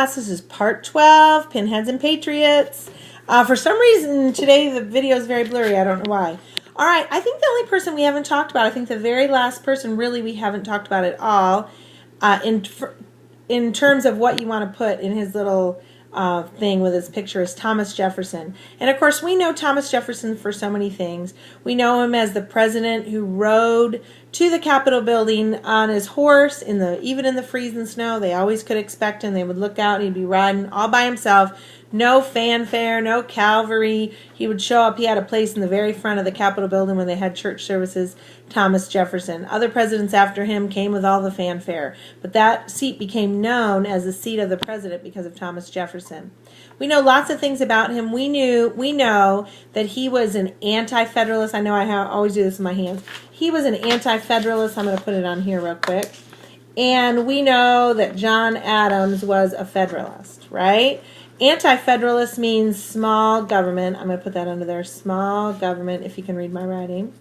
class. This is part 12, Pinheads and Patriots. For some reason, today the video is very blurry. I don't know why. All right, I think the only person we haven't talked about, I think the very last person really we haven't talked about at all, in terms of what you want to put in his little thing with his picture is Thomas Jefferson. And of course, we know Thomas Jefferson for so many things. We know him as the president who rode to the Capitol building on his horse, even in the freezing snow. They always could expect him. They would look out and he'd be riding all by himself. No fanfare, no cavalry. He would show up. He had a place in the very front of the Capitol building when they had church services. Thomas Jefferson. Other presidents after him came with all the fanfare. But that seat became known as the seat of the president because of Thomas Jefferson. We know lots of things about him. We know that he was an anti-federalist. I know I always do this with my hands. He was an anti-federalist. I'm going to put it on here real quick. And we know that John Adams was a federalist, right? Anti-federalist means small government. I'm going to put that under there, small government, if you can read my writing.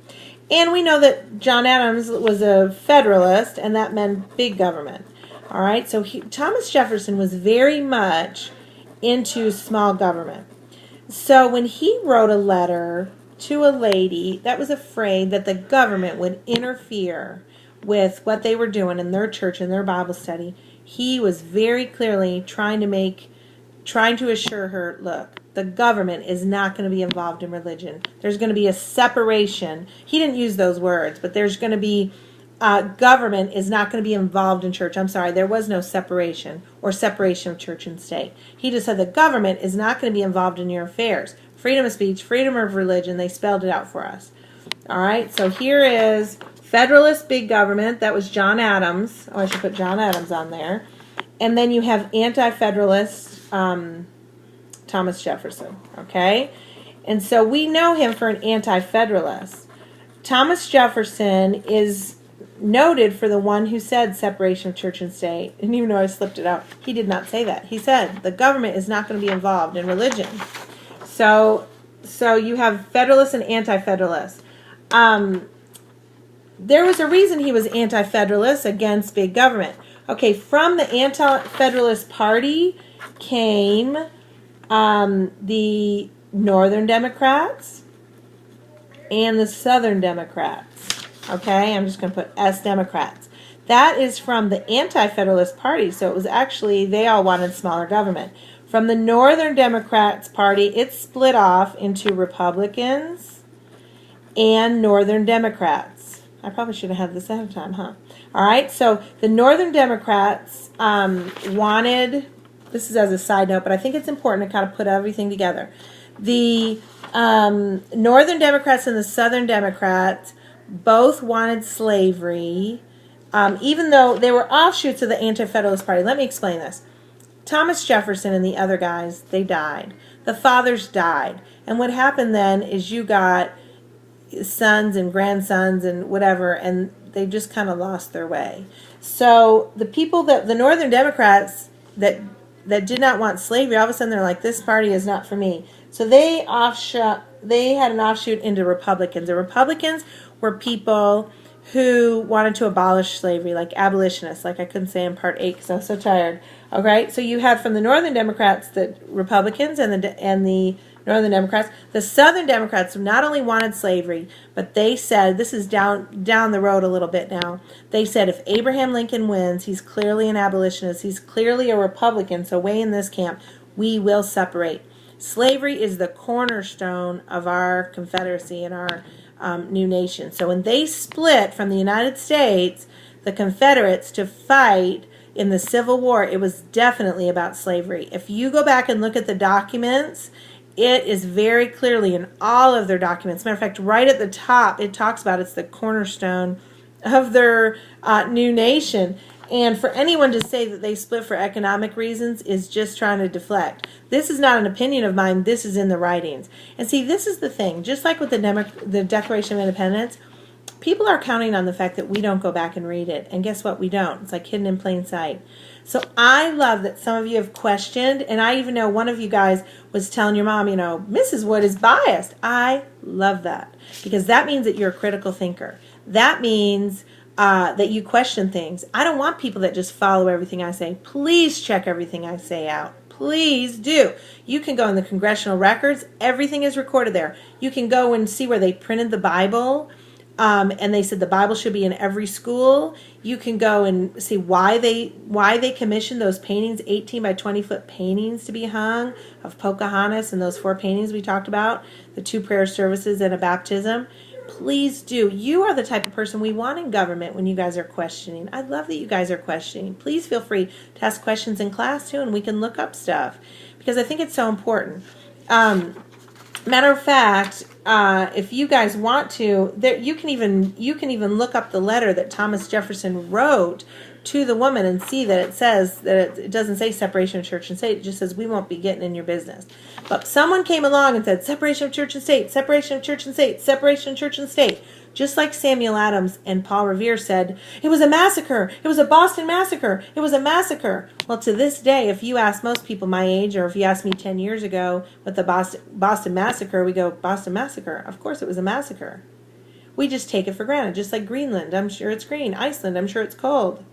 And we know that John Adams was a federalist, and that meant big government. All right, so Thomas Jefferson was very much into small government. So when he wrote a letter to a lady that was afraid that the government would interfere with what they were doing in their church and their Bible study, he was very clearly trying to assure her, look, the government is not going to be involved in religion. There's going to be a separation. He didn't use those words, but there's going to be, government is not going to be involved in church. I'm sorry, there was no separation or separation of church and state. He just said the government is not going to be involved in your affairs. Freedom of speech, freedom of religion, they spelled it out for us. All right, so here is Federalist big government. That was John Adams. Oh, I should put John Adams on there. And then you have anti-federalist Thomas Jefferson, okay? And so we know him for an anti-federalist. Thomas Jefferson is noted for the one who said separation of church and state. And even though I slipped it out, he did not say that. He said the government is not going to be involved in religion. So you have federalist and anti-federalist. There was a reason he was anti-federalist against big government. Okay, from the anti-federalist party came the Northern Democrats and the Southern Democrats. Okay, I'm just going to put S Democrats. That is from the anti-federalist party, so it was actually, they all wanted smaller government. From the Northern Democrats party, it split off into Republicans and Northern Democrats. I probably should have had this ahead of time, huh? All right, so the Northern Democrats wanted, this is as a side note, but I think it's important to kind of put everything together. The Northern Democrats and the Southern Democrats both wanted slavery, even though they were offshoots of the Anti-Federalist Party. Let me explain this. Thomas Jefferson and the other guys, they died. The fathers died. And what happened then is you got sons and grandsons and whatever, and they just kind of lost their way. So the people the Northern Democrats that did not want slavery, all of a sudden they're like, this party is not for me. So they had an offshoot into Republicans. The Republicans were people who wanted to abolish slavery, like abolitionists, like I couldn't say in part 8 because I was so tired. Okay, so you had from the Northern Democrats the Republicans and the Northern Democrats. The Southern Democrats not only wanted slavery, but they said, this is down the road a little bit now, they said if Abraham Lincoln wins, he's clearly an abolitionist, he's clearly a Republican, so way in this camp, we will separate. Slavery is the cornerstone of our Confederacy and our new nation. So when they split from the United States, the Confederates, to fight in the Civil War, it was definitely about slavery. If you go back and look at the documents, it is very clearly in all of their documents. Matter of fact, right at the top, it talks about it's the cornerstone of their new nation. And for anyone to say that they split for economic reasons is just trying to deflect. This is not an opinion of mine. This is in the writings. And see, this is the thing. Just like with the Declaration of Independence, people are counting on the fact that we don't go back and read it. And guess what? We don't. It's like hidden in plain sight. So I love that some of you have questioned, and I even know one of you guys was telling your mom, Mrs. Wood is biased. I love that because that means that you're a critical thinker. That means that you question things. I don't want people that just follow everything I say. Please check everything I say out. Please do. You can go in the congressional records. Everything is recorded there. You can go and see where they printed the Bible. And they said the Bible should be in every school. You can go and see why they commissioned those paintings, 18 by 20 foot paintings to be hung of Pocahontas and those 4 paintings we talked about, the 2 prayer services and a baptism. Please do. You are the type of person we want in government when you guys are questioning. I love that you guys are questioning. Please feel free to ask questions in class too, and we can look up stuff because I think it's so important. Matter of fact, if you guys want to, you can even look up the letter that Thomas Jefferson wrote to the woman and see that it says that it doesn't say separation of church and state. It just says we won't be getting in your business. But someone came along and said separation of church and state, separation of church and state, separation of church and state. Just like Samuel Adams and Paul Revere said, it was a massacre. It was a Boston massacre. It was a massacre. Well, to this day, if you ask most people my age, or if you asked me 10 years ago what the Boston massacre, we go, Boston massacre. Of course it was a massacre. We just take it for granted. Just like Greenland, I'm sure it's green. Iceland, I'm sure it's cold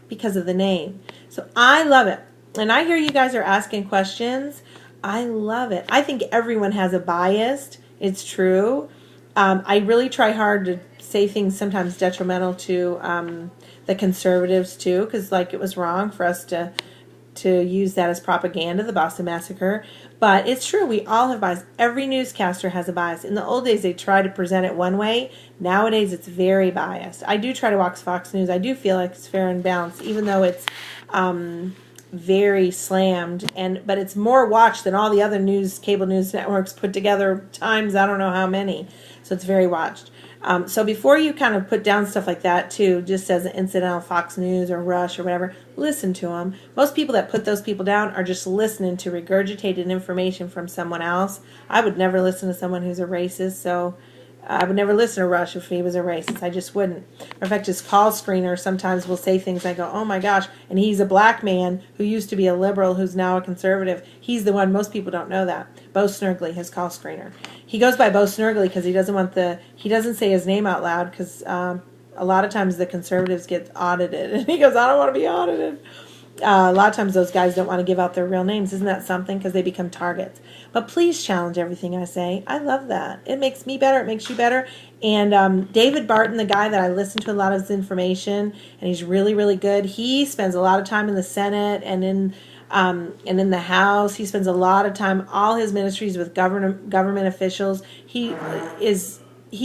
because of the name. So I love it. And I hear you guys are asking questions. I love it. I think everyone has a bias. It's true. I really try hard to say things sometimes detrimental to the conservatives too, because like it was wrong for us to use that as propaganda, the Boston Massacre. But it's true. We all have bias. Every newscaster has a bias. In the old days, they tried to present it one way. Nowadays, it's very biased. I do try to watch Fox News. I do feel like it's fair and balanced, even though it's very slammed. But it's more watched than all the other cable news networks put together times I don't know how many. So it's very watched. So before you kind of put down stuff like that too, just as an incidental Fox News or Rush or whatever, listen to them. Most people that put those people down are just listening to regurgitated information from someone else. I would never listen to someone who's a racist, so I would never listen to Rush if he was a racist. I just wouldn't. In fact, his call screener sometimes will say things I go, oh my gosh, and he's a black man who used to be a liberal who's now a conservative. He's the one, most people don't know that. Bo Snerdley, his call screener. He goes by Bo Snerdley because he doesn't say his name out loud because a lot of times the conservatives get audited. And he goes, I don't want to be audited. A lot of times those guys don't want to give out their real names. Isn't that something? Because they become targets. But please challenge everything I say. I love that. It makes me better. It makes you better. And David Barton, the guy that I listen to a lot of his information, and he's really, really good. He spends a lot of time in the Senate and in the House. He spends a lot of time, all his ministries with government officials. He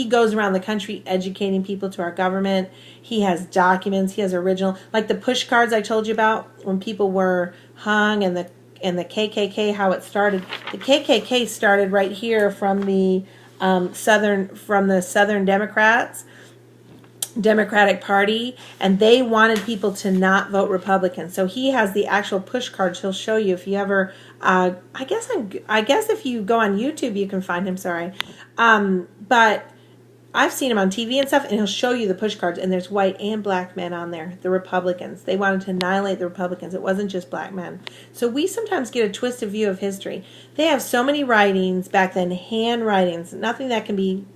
goes around the country educating people to our government. He has documents. He has original, like the push cards I told you about when people were hung, and the KKK, how it started. The KKK started right here from the Southern Democratic Party, and they wanted people to not vote Republican. So he has the actual push cards. He'll show you if you ever. I guess if you go on YouTube, you can find him. Sorry, but I've seen him on TV and stuff, and he'll show you the push cards, and there's white and black men on there, the Republicans. They wanted to annihilate the Republicans. It wasn't just black men. So we sometimes get a twisted view of history. They have so many writings back then, handwritings, nothing that can be,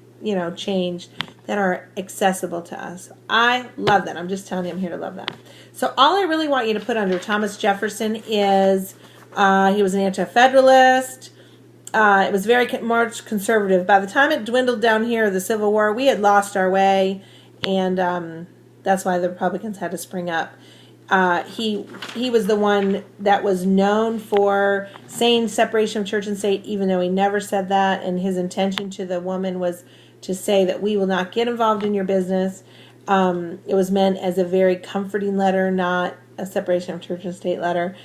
changed, that are accessible to us. I love that. I'm just telling you, I'm here to love that. So all I really want you to put under Thomas Jefferson is he was an anti-federalist. It was very much conservative. By the time it dwindled down here, the Civil War, we had lost our way, and that's why the Republicans had to spring up. He was the one that was known for saying separation of church and state, even though he never said that, and his intention to the woman was to say that we will not get involved in your business. It was meant as a very comforting letter, not a separation of church and state letter.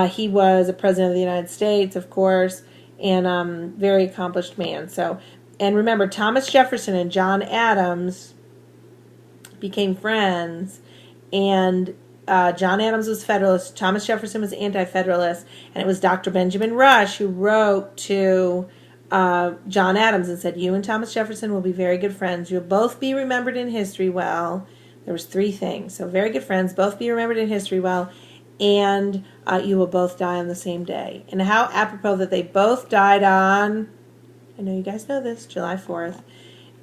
He was a president of the United States, of course, and very accomplished man. So, and remember, Thomas Jefferson and John Adams became friends, and John Adams was Federalist, Thomas Jefferson was Anti-Federalist, and it was Dr. Benjamin Rush who wrote to John Adams and said, you and Thomas Jefferson will be very good friends. You'll both be remembered in history well. There was 3 things. So very good friends, both be remembered in history well, and you will both die on the same day. And how apropos that they both died on, I know you guys know this, July 4th.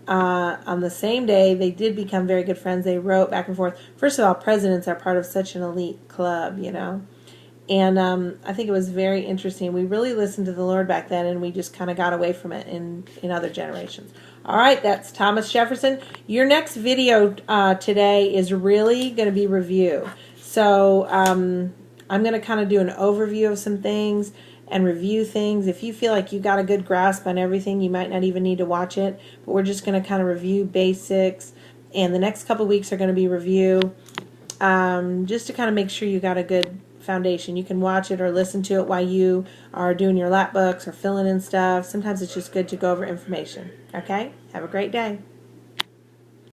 On the same day, they did become very good friends. They wrote back and forth. First of all, presidents are part of such an elite club, you know. And I think it was very interesting. We really listened to the Lord back then, and we just kind of got away from it in other generations. All right, that's Thomas Jefferson. Your next video today is really going to be review. So I'm going to kind of do an overview of some things and review things. If you feel like you got a good grasp on everything, you might not even need to watch it. But we're just going to kind of review basics. And the next couple weeks are going to be review, just to kind of make sure you got a good foundation. You can watch it or listen to it while you are doing your lap books or filling in stuff. Sometimes it's just good to go over information. Okay? Have a great day.